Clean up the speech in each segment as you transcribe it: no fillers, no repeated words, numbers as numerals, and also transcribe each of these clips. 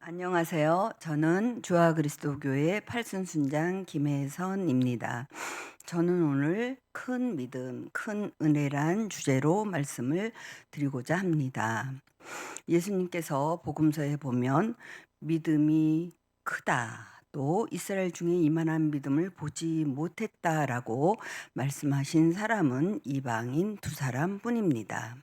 안녕하세요. 저는 주아 그리스도교회 팔순순장 김혜선입니다. 저는 오늘 큰 믿음, 큰 은혜란 주제로 말씀을 드리고자 합니다. 예수님께서 복음서에 보면 믿음이 크다, 또 이스라엘 중에 이만한 믿음을 보지 못했다라고 말씀하신 사람은 이방인 두 사람뿐입니다.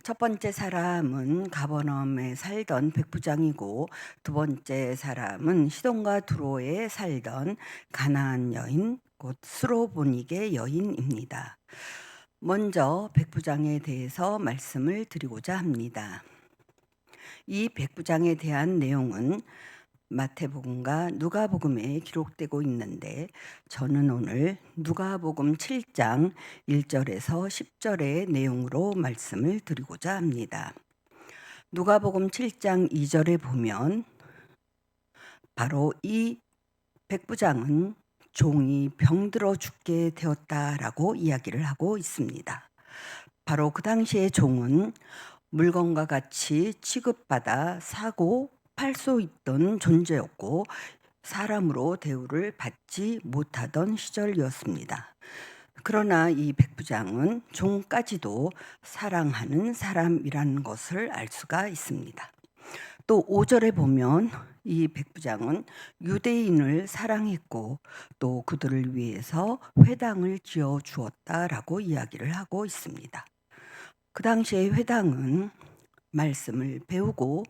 첫 번째 사람은 가버나움에 살던 백부장이고, 두 번째 사람은 시돈과 두로에 살던 가나안 여인, 곧 스로보닉의 여인입니다. 먼저 백부장에 대해서 말씀을 드리고자 합니다. 이 백부장에 대한 내용은 마태복음과 누가복음에 기록되고 있는데, 저는 오늘 누가복음 7장 1절에서 10절의 내용으로 말씀을 드리고자 합니다. 누가복음 7장 2절에 보면 바로 이 백부장은 종이 병들어 죽게 되었다라고 이야기를 하고 있습니다. 바로 그 당시의 종은 물건과 같이 취급받아 사고 팔 수 있던 존재였고, 사람으로 대우를 받지 못하던 시절이었습니다. 그러나 이 백부장은 종까지도 사랑하는 사람이라는 것을 알 수가 있습니다. 또 5절에 보면 이 백부장은 유대인을 사랑했고, 또 그들을 위해서 회당을 지어 주었다라고 이야기를 하고 있습니다. 그 당시에 회당은 말씀을 배우고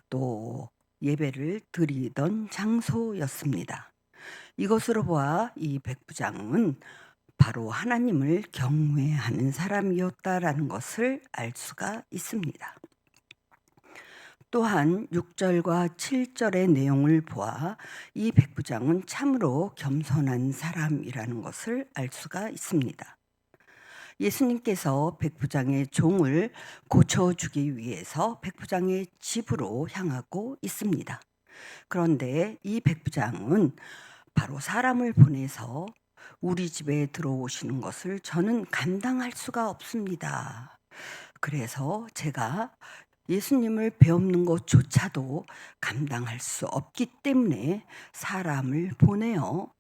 또 예배를 드리던 장소였습니다. 이것으로 보아 이 백부장은 바로 하나님을 경외하는 사람이었다라는 것을 알 수가 있습니다. 또한 6절과 7절의 내용을 보아 이 백부장은 참으로 겸손한 사람이라는 것을 알 수가 있습니다. 예수님께서 백부장의 종을 고쳐주기 위해서 백부장의 집으로 향하고 있습니다. 그런데 이 백부장은 바로 사람을 보내서 우리 집에 들어오시는 것을 저는 감당할 수가 없습니다. 그래서 제가 예수님을 배우는 것조차도 감당할 수 없기 때문에 사람을 보내어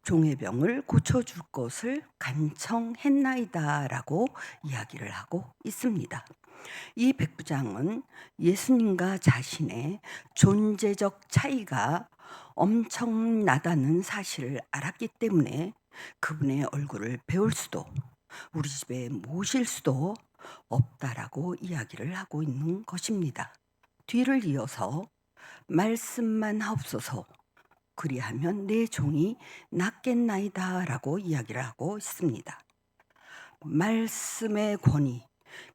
종의 병을 고쳐줄 것을 간청했나이다라고 이야기를 하고 있습니다. 이 백부장은 예수님과 자신의 존재적 차이가 엄청나다는 사실을 알았기 때문에 그분의 얼굴을 배울 수도, 우리 집에 모실 수도 없다라고 이야기를 하고 있는 것입니다. 뒤를 이어서 말씀만 하옵소서, 그리하면 내 종이 낫겠나이다라고 이야기를 하고 있습니다. 말씀의 권위,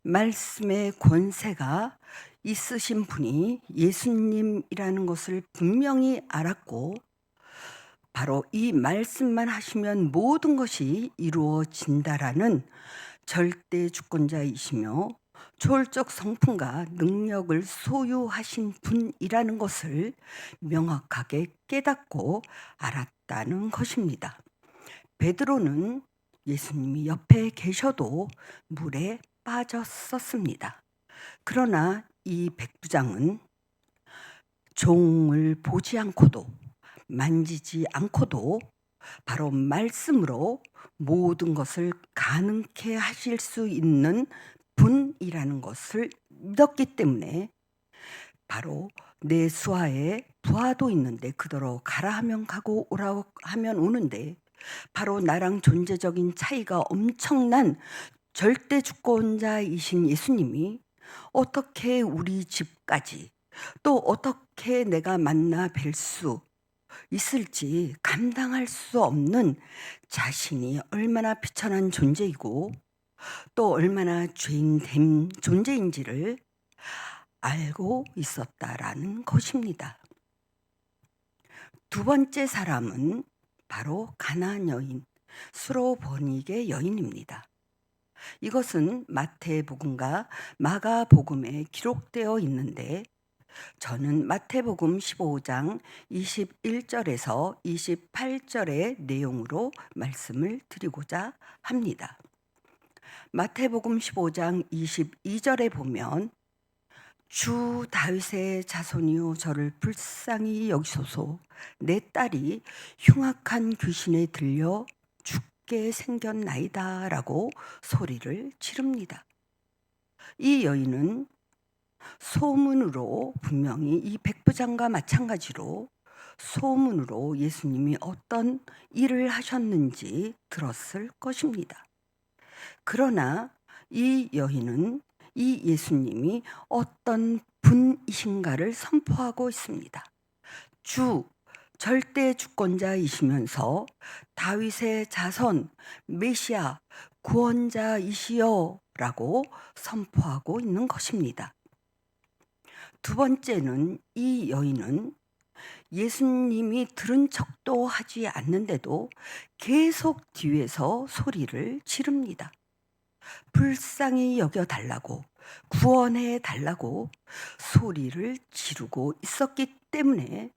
말씀의 권세가 있으신 분이 예수님이라는 것을 분명히 알았고, 바로 이 말씀만 하시면 모든 것이 이루어진다라는 절대 주권자이시며 초월적 성품과 능력을 소유하신 분이라는 것을 명확하게 깨닫고 알았다는 것입니다. 베드로는 예수님이 옆에 계셔도 물에 빠졌었습니다. 그러나 이 백부장은 종을 보지 않고도 만지지 않고도 바로 말씀으로 모든 것을 가능케 하실 수 있는 분이라는 것을 믿었기 때문에 바로 내 수하에 부하도 있는데 그더러 가라 하면 가고 오라 하면 오는데, 바로 나랑 존재적인 차이가 엄청난 절대 주권자이신 예수님이 어떻게 우리 집까지, 또 어떻게 내가 만나 뵐 수 있을지 감당할 수 없는 자신이 얼마나 비천한 존재이고 또 얼마나 죄인된 존재인지를 알고 있었다라는 것입니다. 두 번째 사람은 바로 가나안 여인 스로보닉의 여인입니다. 이것은 마태복음과 마가복음에 기록되어 있는데, 저는 마태복음 15장 21절에서 28절의 내용으로 말씀을 드리고자 합니다. 마태복음 15장 22절에 보면 주 다윗의 자손이여 저를 불쌍히 여기소서. 내 딸이 흉악한 귀신에 들려 죽게 생겼나이다라고 소리를 지릅니다. 이 여인은 소문으로 분명히 이 백부장과 마찬가지로 소문으로 예수님이 어떤 일을 하셨는지 들었을 것입니다. 그러나 이 여인은 이 예수님이 어떤 분이신가를 선포하고 있습니다. 주, 절대 주권자이시면서 다윗의 자손, 메시아, 구원자이시여 라고 선포하고 있는 것입니다. 두 번째는 이 여인은 예수님이 들은 척도 하지 않는데도 계속 뒤에서 소리를 지릅니다. 불쌍히 여겨달라고, 구원해 달라고 소리를 지르고 있었기 때문에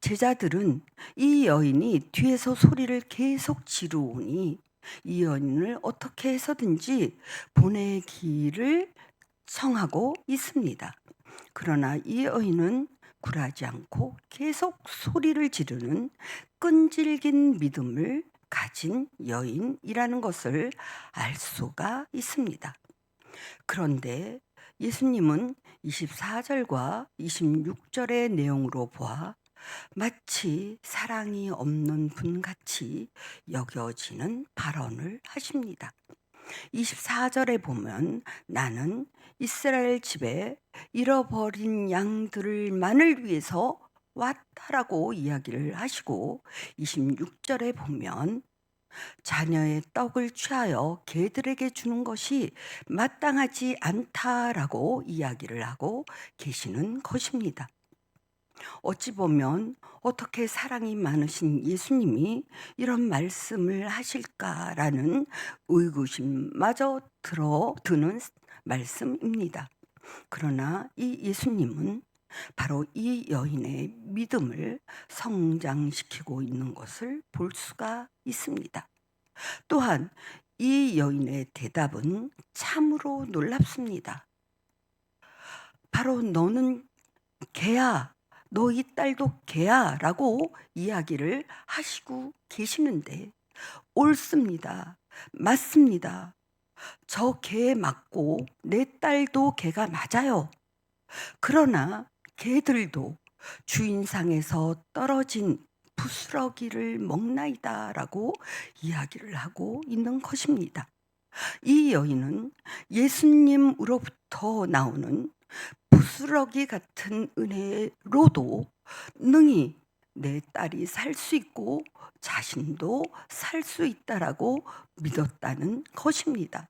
제자들은 이 여인이 뒤에서 소리를 계속 지르오니 이 여인을 어떻게 해서든지 보내기를 청하고 있습니다. 그러나 이 여인은 굴하지 않고 계속 소리를 지르는 끈질긴 믿음을 가진 여인이라는 것을 알 수가 있습니다. 그런데 예수님은 24절과 26절의 내용으로 보아 마치 사랑이 없는 분같이 여겨지는 발언을 하십니다. 24절에 보면 나는 이스라엘 집에 잃어버린 양들만을 위해서 왔다라고 이야기를 하시고 26절에 보면 자녀의 떡을 취하여 개들에게 주는 것이 마땅하지 않다라고 이야기를 하고 계시는 것입니다. 어찌 보면 어떻게 사랑이 많으신 예수님이 이런 말씀을 하실까라는 의구심마저 드는 말씀입니다. 그러나 이 예수님은 바로 이 여인의 믿음을 성장시키고 있는 것을 볼 수가 있습니다. 또한 이 여인의 대답은 참으로 놀랍습니다. 바로 너는 개야, 너희 딸도 개야 라고 이야기를 하시고 계시는데 옳습니다. 맞습니다. 저 개 맞고 내 딸도 개가 맞아요. 그러나 개들도 주인상에서 떨어진 부스러기를 먹나이다 라고 이야기를 하고 있는 것입니다. 이 여인은 예수님으로부터 나오는 부스러기 같은 은혜로도 능히 내 딸이 살 수 있고 자신도 살 수 있다라고 믿었다는 것입니다.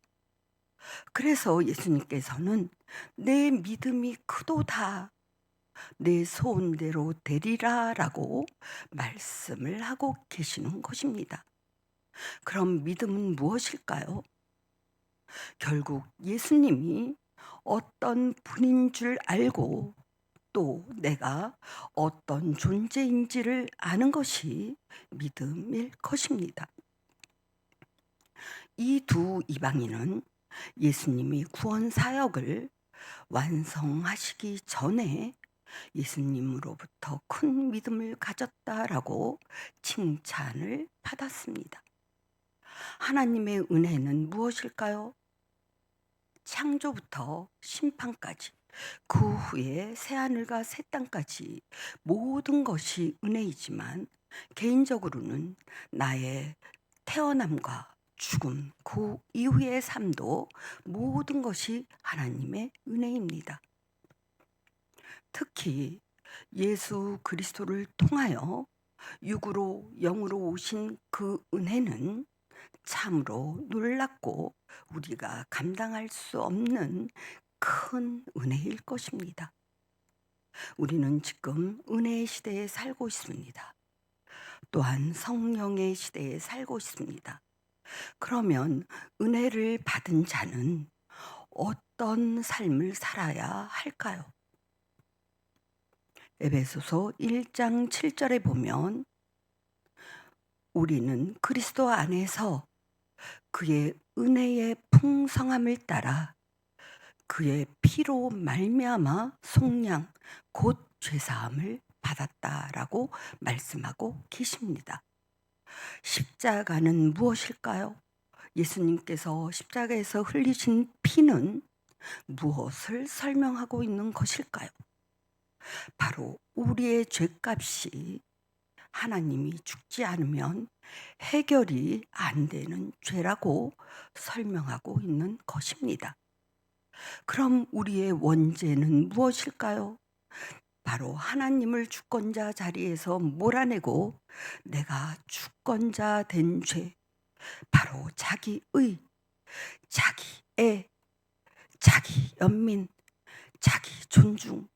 그래서 예수님께서는 내 믿음이 크도다, 내 소원대로 되리라 라고 말씀을 하고 계시는 것입니다. 그럼 믿음은 무엇일까요? 결국 예수님이 어떤 분인 줄 알고 또 내가 어떤 존재인지를 아는 것이 믿음일 것입니다. 이 두 이방인은 예수님이 구원 사역을 완성하시기 전에 예수님으로부터 큰 믿음을 가졌다라고 칭찬을 받았습니다. 하나님의 은혜는 무엇일까요? 창조부터 심판까지, 그 후에 새하늘과 새 땅까지 모든 것이 은혜이지만 개인적으로는 나의 태어남과 죽음, 그 이후의 삶도 모든 것이 하나님의 은혜입니다. 특히 예수 그리스도를 통하여 육으로 영으로 오신 그 은혜는 참으로 놀랍고 우리가 감당할 수 없는 큰 은혜일 것입니다. 우리는 지금 은혜의 시대에 살고 있습니다. 또한 성령의 시대에 살고 있습니다. 그러면 은혜를 받은 자는 어떤 삶을 살아야 할까요? 에베소서 1장 7절에 보면 우리는 그리스도 안에서 그의 은혜의 풍성함을 따라 그의 피로 말미암아 속량 곧 죄사함을 받았다라고 말씀하고 계십니다. 십자가는 무엇일까요? 예수님께서 십자가에서 흘리신 피는 무엇을 설명하고 있는 것일까요? 바로 우리의 죄값이 하나님이 죽지 않으면 해결이 안 되는 죄라고 설명하고 있는 것입니다. 그럼 우리의 원죄는 무엇일까요? 바로 하나님을 주권자 자리에서 몰아내고 내가 주권자 된 죄, 바로 자기의, 자기애, 자기 연민, 자기 존중,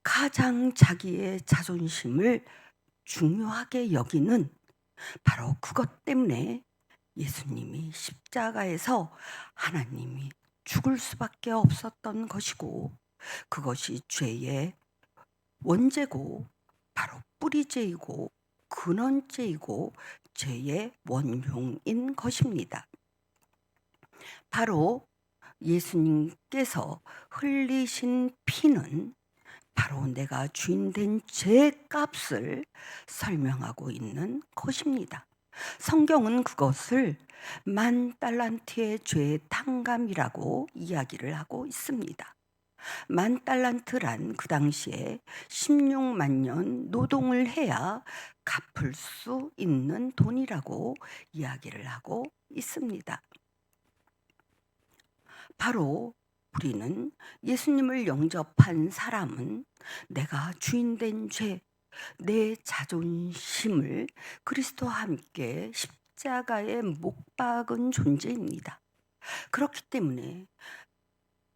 가장 자기의 자존심을 중요하게 여기는 바로 그것 때문에 예수님이 십자가에서 하나님이 죽을 수밖에 없었던 것이고, 그것이 죄의 원죄고 바로 뿌리죄이고 근원죄이고 죄의 원흉인 것입니다. 바로 예수님께서 흘리신 피는 바로 내가 주인 된 죄값을 설명하고 있는 것입니다. 성경은 그것을 10,000달란트의 죄의 탕감이라고 이야기를 하고 있습니다. 10,000달란트란 그 당시에 16만 년 노동을 해야 갚을 수 있는 돈이라고 이야기를 하고 있습니다. 바로 우리는 예수님을 영접한 사람은 내가 주인 된 죄, 내 자존심을 그리스도와 함께 십자가에 못 박은 존재입니다. 그렇기 때문에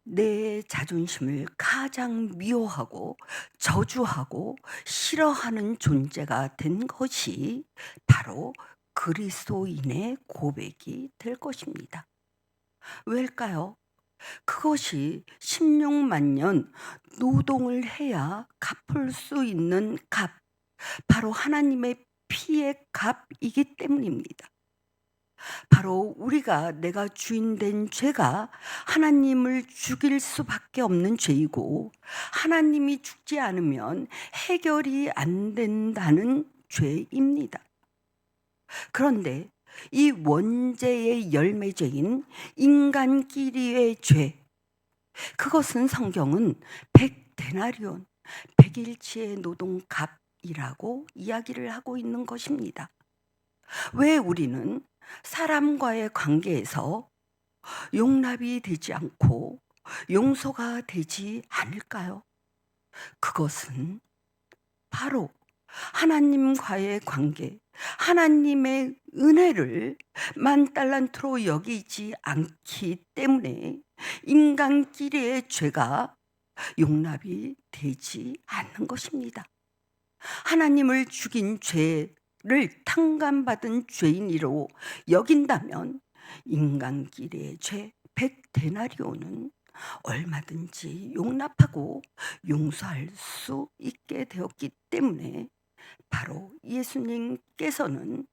내 자존심을 가장 미워하고 저주하고 싫어하는 존재가 된 것이 바로 그리스도인의 고백이 될 것입니다. 왜일까요? 그것이 16만 년 노동을 해야 갚을 수 있는 값, 바로 하나님의 피의 값이기 때문입니다. 바로 우리가 내가 주인 된 죄가 하나님을 죽일 수밖에 없는 죄이고, 하나님이 죽지 않으면 해결이 안 된다는 죄입니다. 그런데 이 원죄의 열매죄인 인간끼리의 죄, 그것은 성경은 100데나리온, 100일치의 노동값이라고 이야기를 하고 있는 것입니다. 왜 우리는 사람과의 관계에서 용납이 되지 않고 용서가 되지 않을까요? 그것은 바로 하나님과의 관계, 하나님의 은혜를 10,000달란트로 여기지 않기 때문에 인간끼리의 죄가 용납이 되지 않는 것입니다. 하나님을 죽인 죄를 탕감받은 죄인으로 여긴다면 인간끼리의 죄 100데나리온은 얼마든지 용납하고 용서할 수 있게 되었기 때문에 바로 예수님께서는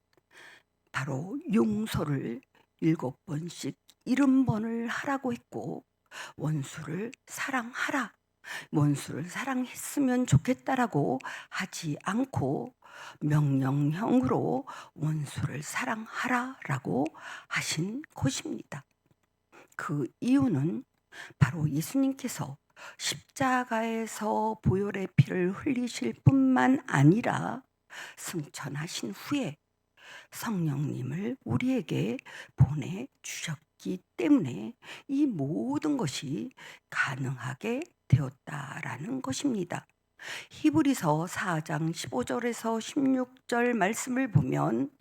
바로 용서를 7번씩 70번을 하라고 했고, 원수를 사랑하라, 원수를 사랑했으면 좋겠다라고 하지 않고 명령형으로 원수를 사랑하라라고 하신 것입니다. 그 이유는 바로 예수님께서 십자가에서 보혈의 피를 흘리실 뿐만 아니라 승천하신 후에 성령님을 우리에게 보내주셨기 때문에 이 모든 것이 가능하게 되었다라는 것입니다. 히브리서 4장 15절에서 16절 말씀을 보면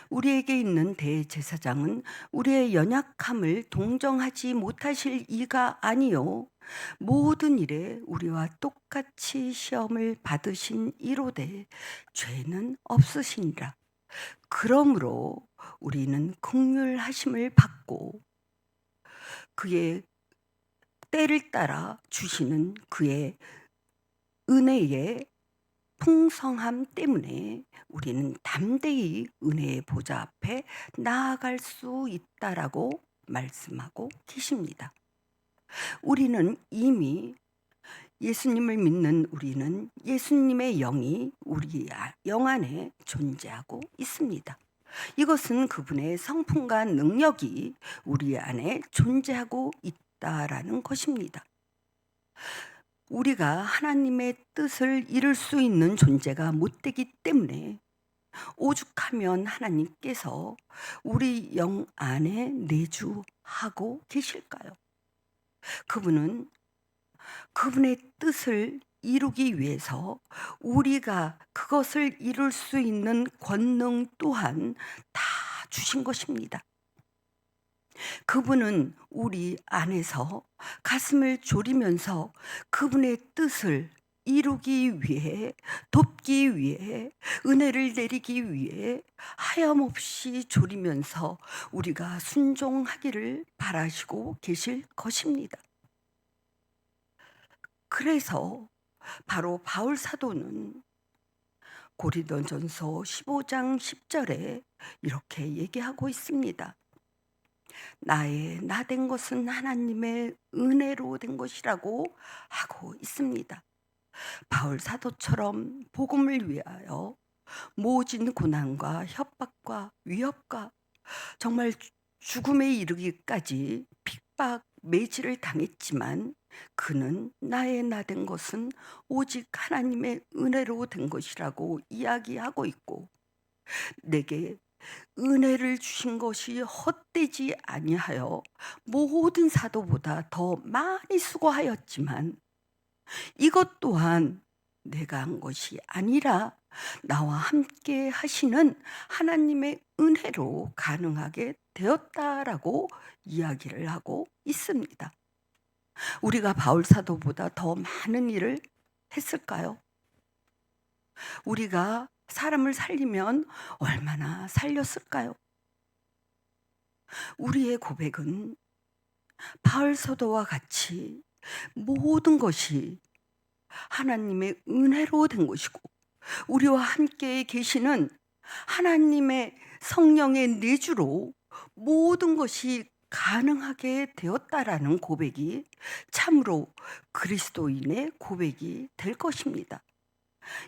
우리에게 있는 대제사장은 우리의 연약함을 동정하지 못하실 이가 아니요 모든 일에 우리와 똑같이 시험을 받으신 이로되 죄는 없으시니라. 그러므로 우리는 긍휼하심을 받고 그의 때를 따라 주시는 그의 은혜의 풍성함 때문에 우리는 담대히 은혜의 보좌 앞에 나아갈 수 있다라고 말씀하고 계십니다. 우리는 이미 예수님을 믿는 우리는 예수님의 영이 우리 영 안에 존재하고 있습니다. 이것은 그분의 성품과 능력이 우리 안에 존재하고 있다라는 것입니다. 우리가 하나님의 뜻을 이룰 수 있는 존재가 못 되기 때문에 오죽하면 하나님께서 우리 영 안에 내주하고 계실까요? 그분은 그분의 뜻을 이루기 위해서 우리가 그것을 이룰 수 있는 권능 또한 다 주신 것입니다. 그분은 우리 안에서 가슴을 졸이면서 그분의 뜻을 이루기 위해, 돕기 위해, 은혜를 내리기 위해 하염없이 졸이면서 우리가 순종하기를 바라시고 계실 것입니다. 그래서 바로 바울 사도는 고린도전서 15장 10절에 이렇게 얘기하고 있습니다. 나의 나 된 것은 하나님의 은혜로 된 것이라고 하고 있습니다. 바울 사도처럼 복음을 위하여 모진 고난과 협박과 위협과 정말 죽음에 이르기까지 핍박 매질을 당했지만 그는 나의 나 된 것은 오직 하나님의 은혜로 된 것이라고 이야기하고 있고, 내게 은혜를 주신 것이 헛되지 아니하여 모든 사도보다 더 많이 수고하였지만 이것 또한 내가 한 것이 아니라 나와 함께 하시는 하나님의 은혜로 가능하게 되었다라고 이야기를 하고 있습니다. 우리가 바울 사도보다 더 많은 일을 했을까요? 우리가 사람을 살리면 얼마나 살렸을까요? 우리의 고백은 바울 사도와 같이 모든 것이 하나님의 은혜로 된 것이고, 우리와 함께 계시는 하나님의 성령의 내주로 모든 것이 가능하게 되었다라는 고백이 참으로 그리스도인의 고백이 될 것입니다.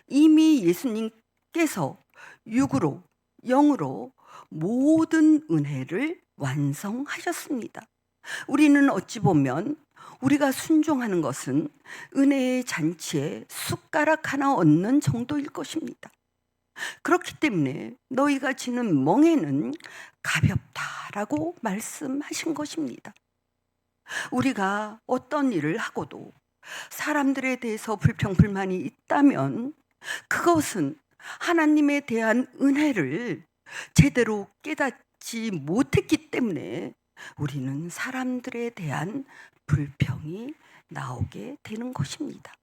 이미 예수님께서 육으로 영으로 모든 은혜를 완성하셨습니다. 우리는 어찌 보면 우리가 순종하는 것은 은혜의 잔치에 숟가락 하나 얹는 정도일 것입니다. 그렇기 때문에 너희가 지는 멍에는 가볍다라고 말씀하신 것입니다. 우리가 어떤 일을 하고도 사람들에 대해서 불평불만이 있다면 그것은 하나님에 대한 은혜를 제대로 깨닫지 못했기 때문에 우리는 사람들에 대한 불평이 나오게 되는 것입니다.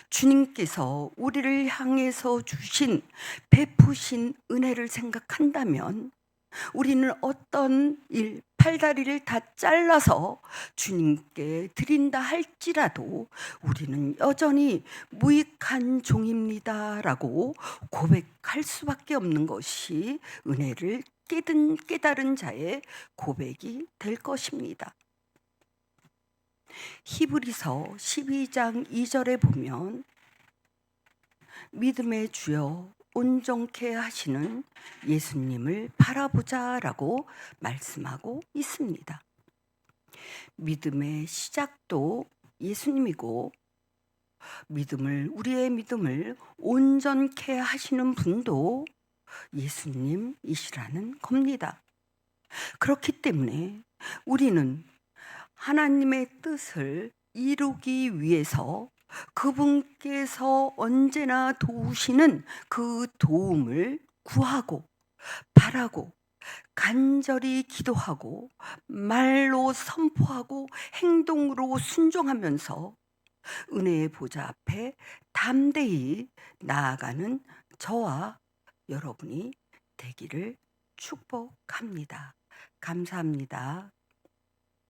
주님께서 우리를 향해서 주신 베푸신 은혜를 생각한다면 우리는 어떤 일, 팔다리를 다 잘라서 주님께 드린다 할지라도 우리는 여전히 무익한 종입니다라고 고백할 수밖에 없는 것이 은혜를 깨달은 자의 고백이 될 것입니다. 히브리서 12장 2절에 보면 믿음의 주여 온전케 하시는 예수님을 바라보자라고 말씀하고 있습니다. 믿음의 시작도 예수님이고 우리의 믿음을 온전케 하시는 분도 예수님이시라는 겁니다. 그렇기 때문에 우리는 하나님의 뜻을 이루기 위해서 그분께서 언제나 도우시는 그 도움을 구하고 바라고 간절히 기도하고 말로 선포하고 행동으로 순종하면서 은혜의 보좌 앞에 담대히 나아가는 저와 여러분이 되기를 축복합니다. 감사합니다.